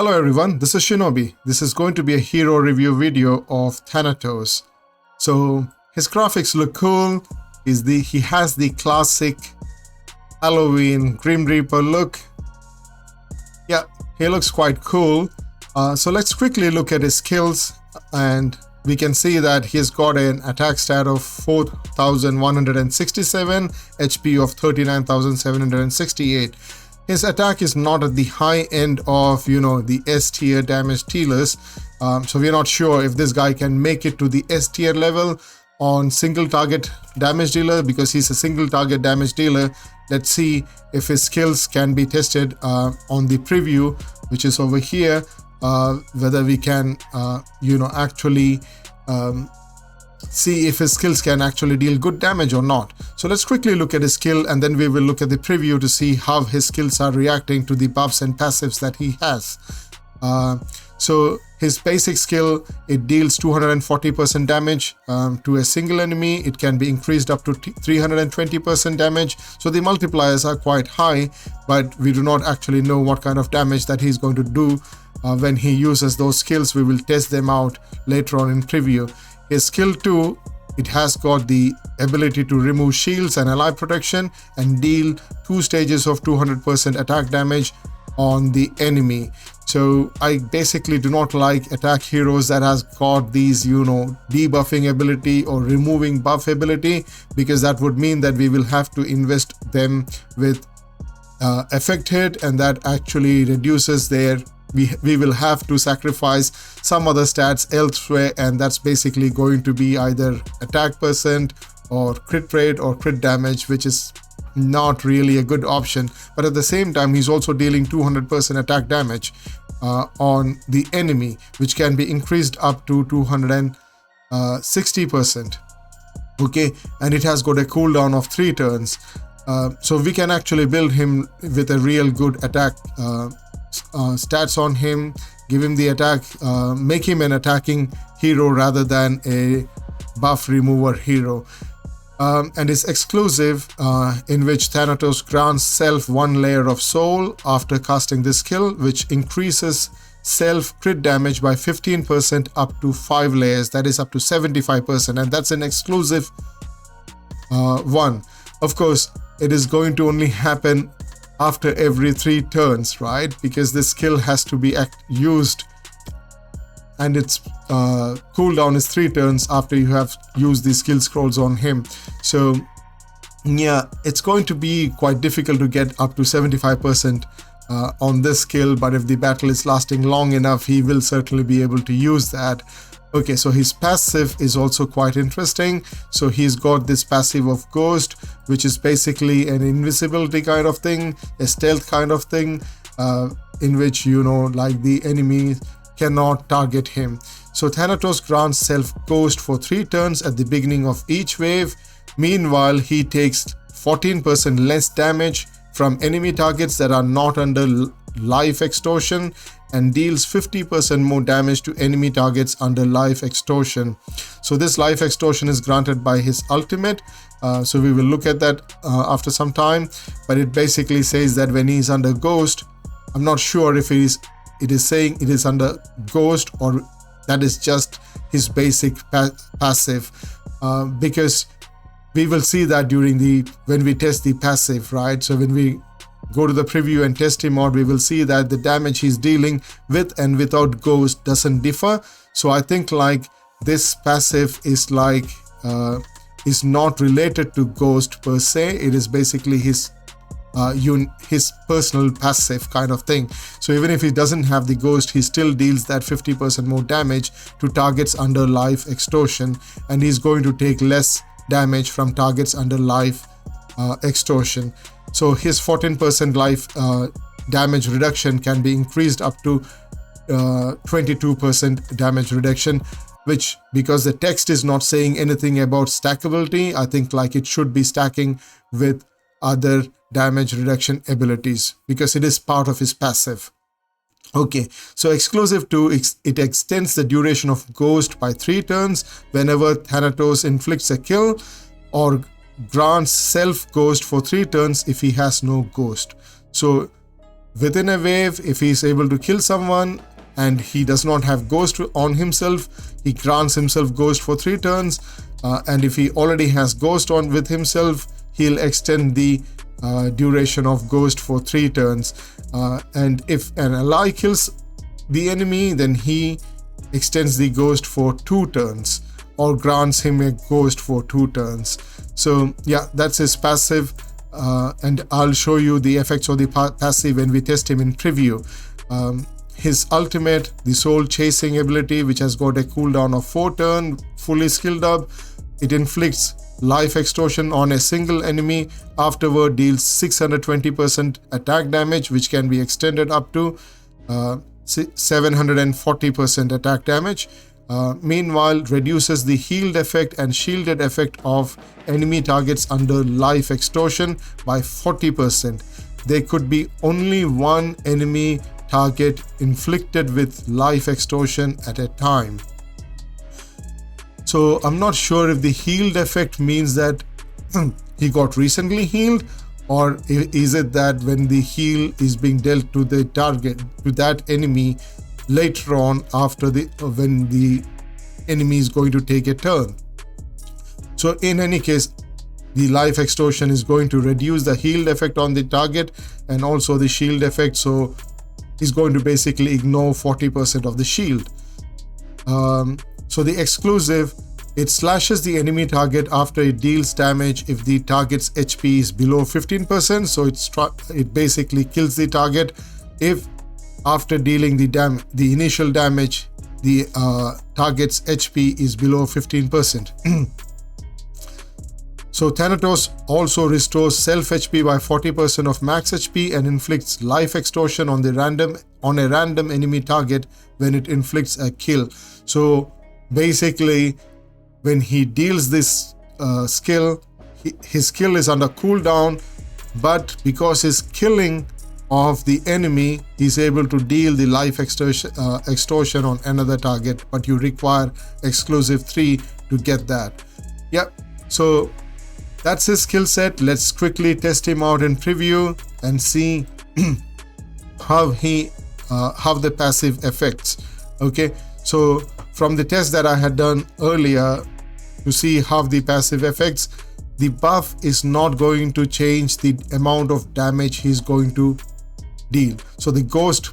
Hello everyone, this is Shinobi. This is going to be a hero review video of Thanatos. So his graphics look cool. He has the classic Halloween Grim Reaper look. Yeah, he looks quite cool. So let's quickly look at his skills, and we can see that he's got an attack stat of 4167, HP of 39,768. His attack is not at the high end of, the S tier damage dealers. So we're not sure if this guy can make it to the S tier level on single target damage dealer, because he's a single target damage dealer. Let's see if his skills can be tested on the preview, which is over here, whether we can, actually see if his skills can actually deal good damage or not. So let's quickly look at his skill, and then we will look at the preview to see how his skills are reacting to the buffs and passives that he has. So his basic skill, it deals 240% damage to a single enemy. It can be increased up to 320% damage. So the multipliers are quite high, but we do not actually know what kind of damage that he's going to do when he uses those skills. We will test them out later on in preview. His skill 2, it has got the ability to remove shields and ally protection and deal 2 stages of 200% attack damage on the enemy. So I basically do not like attack heroes that has got these, debuffing ability or removing buff ability, because that would mean that we will have to invest them with effect hit, and that actually reduces their we will have to sacrifice some other stats elsewhere, and that's basically going to be either attack percent or crit rate or crit damage, which is not really a good option. But at the same time, he's also dealing 200% attack damage on the enemy, which can be increased up to 260%. Okay, and it has got a cooldown of 3 turns. So we can actually build him with a real good attack stats on him, give him the attack, make him an attacking hero rather than a buff remover hero. And it's exclusive, in which Thanatos grants self 1 layer of soul after casting this skill, which increases self crit damage by 15% up to 5 layers, that is up to 75%, and that's an exclusive one. Of course, it is going to only happen after every 3 turns, right? Because this skill has to be used, and its cooldown is 3 turns after you have used the skill scrolls on him. So yeah, it's going to be quite difficult to get up to 75% on this skill, but if the battle is lasting long enough, he will certainly be able to use that. Okay, so his passive is also quite interesting. So he's got this passive of Ghost, which is basically an invisibility kind of thing, a stealth kind of thing, in which, like the enemy cannot target him. So Thanatos grants self Ghost for 3 turns at the beginning of each wave. Meanwhile, he takes 14% less damage from enemy targets that are not under life extortion, and deals 50% more damage to enemy targets under life extortion. So this life extortion is granted by his ultimate. So we will look at that after some time, but it basically says that when he's under Ghost, I'm not sure if it is saying it is under Ghost or that is just his basic passive, because we will see that when we test the passive, right? So when we go to the preview and test him out, we will see that the damage he's dealing with and without Ghost doesn't differ. So I think like this passive is is not related to Ghost per se. It is basically his personal passive kind of thing. So even if he doesn't have the Ghost, he still deals that 50% more damage to targets under life extortion, and he's going to take less damage from targets under life extortion. So his 14% life damage reduction can be increased up to 22% damage reduction, which, because the text is not saying anything about stackability, I think like it should be stacking with other damage reduction abilities, because it is part of his passive. Okay, so exclusive to it extends the duration of Ghost by 3 turns whenever Thanatos inflicts a kill, or grants self Ghost for 3 turns if he has no Ghost. So within a wave, if he is able to kill someone and he does not have ghost on himself, he grants himself ghost for 3 turns. And if he already has ghost on with himself, he'll extend the duration of ghost for 3 turns. And if an ally kills the enemy, then he extends the ghost for 2 turns or grants him a ghost for 2 turns. So yeah, that's his passive, and I'll show you the effects of the passive when we test him in preview. His ultimate, the soul chasing ability, which has got a cooldown of 4 turns, fully skilled up. It inflicts life extortion on a single enemy, afterward deals 620% attack damage, which can be extended up to 740% attack damage. Meanwhile, reduces the healed effect and shielded effect of enemy targets under life extortion by 40%. There could be only one enemy target inflicted with life extortion at a time. So I'm not sure if the healed effect means that he got recently healed, or is it that when the heal is being dealt to the target, to that enemy later on after when the enemy is going to take a turn. So in any case, the life extortion is going to reduce the healed effect on the target and also the shield effect, so he's going to basically ignore 40% of the shield. So the exclusive, it slashes the enemy target after it deals damage if the target's HP is below 15%. So it basically kills the target if after dealing the initial damage, the target's HP is below 15%. So Thanatos also restores self HP by 40% of max HP and inflicts life extortion on a random enemy target when it inflicts a kill. So basically, when he deals this skill, his skill is under cooldown, but because his killing of the enemy, he's able to deal the life extortion on another target, but you require exclusive 3 to get that. Yep, so that's his skill set. Let's quickly test him out in preview and see how the passive affects. Okay, so from the test that I had done earlier to see how the passive affects, the buff is not going to change the amount of damage he's going to deal. So the ghost,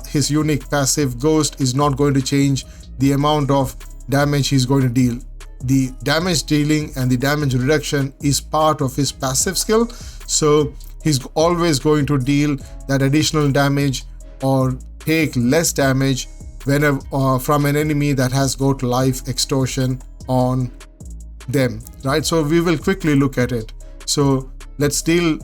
his unique passive ghost, is not going to change the amount of damage he's going to deal. The damage dealing and the damage reduction is part of his passive skill, so he's always going to deal that additional damage or take less damage whenever from an enemy that has got life extortion on them, right? So we will quickly look at it. So let's deal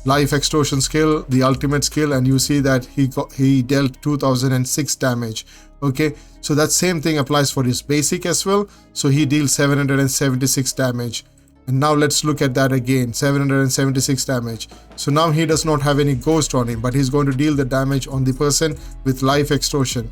life extortion skill, the ultimate skill, and you see that he dealt 2006 damage. Okay, so that same thing applies for his basic as well. So he deals 776 damage. And now let's look at that again, 776 damage. So now he does not have any ghost on him, but he's going to deal the damage on the person with life extortion.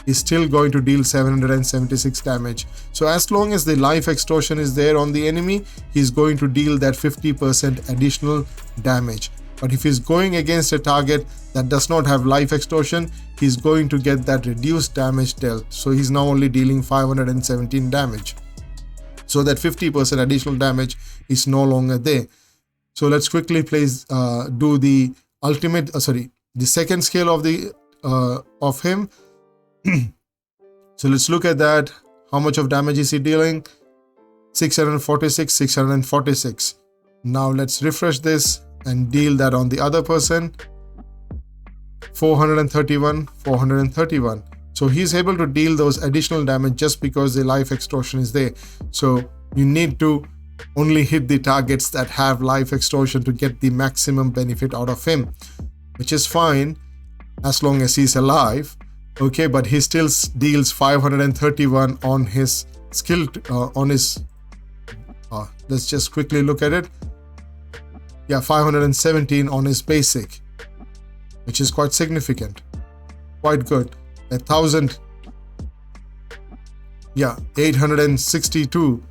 He's still going to deal 776 damage. So as long as the life extortion is there on the enemy, he's going to deal that 50% additional damage. But if he's going against a target that does not have life extortion, he's going to get that reduced damage dealt. So he's now only dealing 517 damage. So that 50% additional damage is no longer there. So let's quickly do the ultimate, the second skill of him. So let's look at that. How much of damage is he dealing? 646, 646. Now let's refresh this and deal that on the other person. 431, 431. So he's able to deal those additional damage just because the life extortion is there. So you need to only hit the targets that have life extortion to get the maximum benefit out of him, which is fine as long as he's alive. Okay, but he still deals 531 on his skill, let's just quickly look at it. Yeah, 517 on his basic, which is quite significant, quite good. 862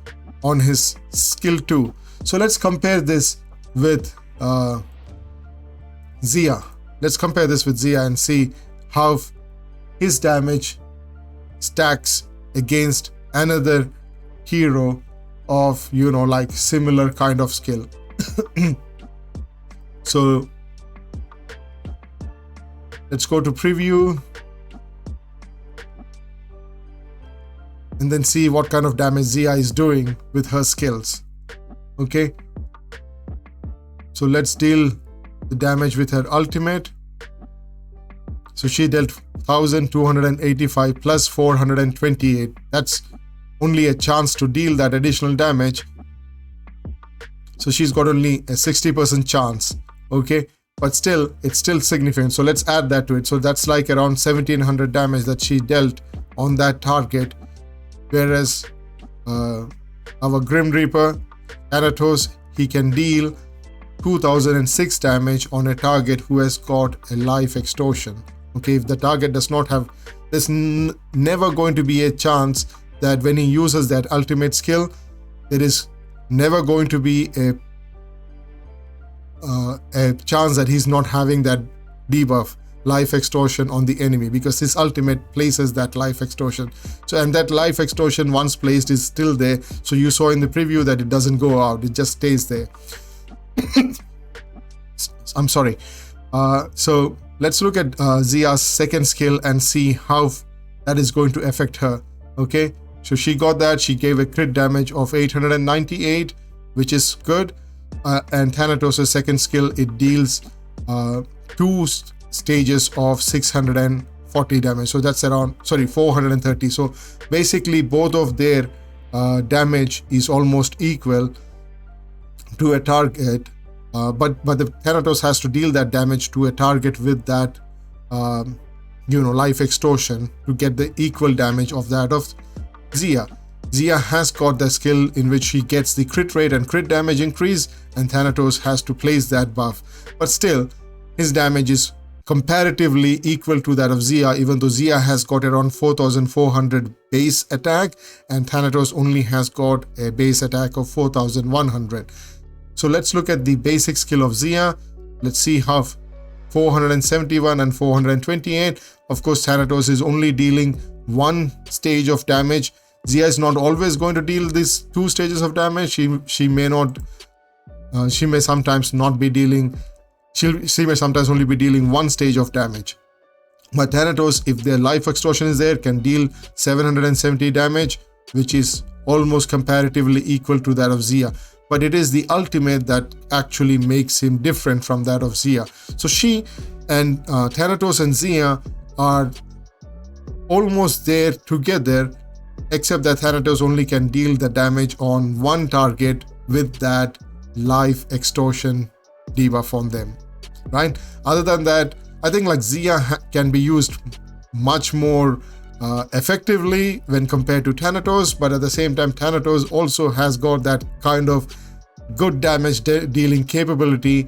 on his skill 2. So let's compare this with Zia. let's compare this with Zia and see how his damage stacks against another hero of, you know, like similar kind of skill. So let's go to preview and then see what kind of damage Zia is doing with her skills. Okay, so let's deal the damage with her ultimate. So she dealt 1285 plus 428. That's only a chance to deal that additional damage. So she's got only a 60% chance. Okay, but still, it's still significant. So let's add that to it. So that's like around 1700 damage that she dealt on that target. Whereas our Grim Reaper, Thanatos, he can deal 2006 damage on a target who has got a life extortion. Okay, if the target does not have, there's never going to be a chance that when he uses that ultimate skill, there is never going to be a chance that he's not having that debuff, life extortion, on the enemy, because his ultimate places that life extortion. So, and that life extortion once placed is still there. So you saw in the preview that it doesn't go out, it just stays there. I'm sorry. So let's look at Zia's second skill and see how that is going to affect her. Okay, so she got that. She gave a crit damage of 898, which is good. And Thanatos' second skill, it deals 2 stages of 640 damage. So that's around, 430. So basically both of their damage is almost equal to a target. But the Thanatos has to deal that damage to a target with that life extortion to get the equal damage of that of Zia. Zia has got the skill in which he gets the crit rate and crit damage increase, and Thanatos has to place that buff. But still, his damage is comparatively equal to that of Zia, even though Zia has got around 4400 base attack and Thanatos only has got a base attack of 4100. So let's look at the basic skill of Zia. Let's see how 471 and 428. Of course, Thanatos is only dealing 1 stage of damage. Zia is not always going to deal these 2 stages of damage. She may sometimes not be dealing. She may sometimes only be dealing 1 stage of damage. But Thanatos, if their life extortion is there, can deal 770 damage, which is almost comparatively equal to that of Zia. But it is the ultimate that actually makes him different from that of Zia. So she and Thanatos and Zia are almost there together, except that Thanatos only can deal the damage on 1 target with that life extortion debuff on them, right? Other than that, I think like Zia can be used much more effectively when compared to Thanatos, but at the same time Thanatos also has got that kind of good damage dealing capability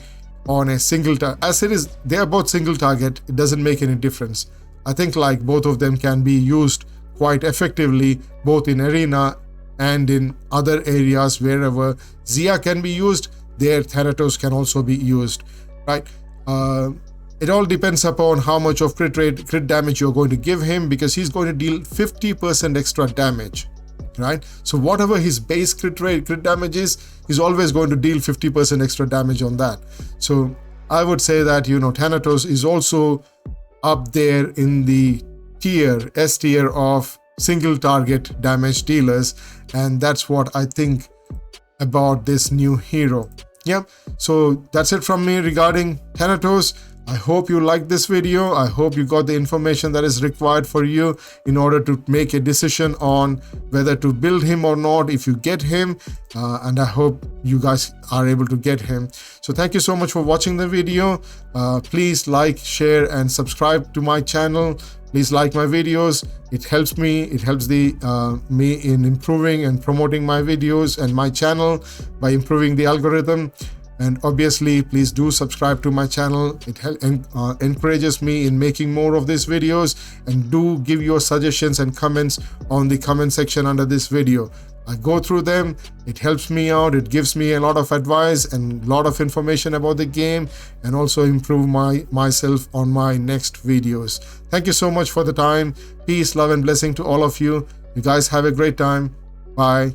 on a single target. As it is, they are both single target, it doesn't make any difference. I think like both of them can be used quite effectively both in arena and in other areas. Wherever Zia can be used, there Thanatos can also be used, right? It all depends upon how much of crit damage you're going to give him, because he's going to deal 50% extra damage, right? So whatever his base crit damage is, he's always going to deal 50% extra damage on that. So I would say that, Thanatos is also up there in the S tier of single target damage dealers, and that's what I think about this new hero. Yeah, so that's it from me regarding Thanatos. I hope you liked this video. I hope you got the information that is required for you in order to make a decision on whether to build him or not if you get him, and I hope you guys are able to get him. So thank you so much for watching the video. Please like, share and subscribe to my channel. Please like my videos. It helps me. It helps me in improving and promoting my videos and my channel by improving the algorithm. And obviously, please do subscribe to my channel. It encourages me in making more of these videos. And do give your suggestions and comments on the comment section under this video. I go through them. It helps me out. It gives me a lot of advice and a lot of information about the game, and also improve myself on my next videos. Thank you so much for the time. Peace, love, and blessing to all of you. You guys have a great time. Bye.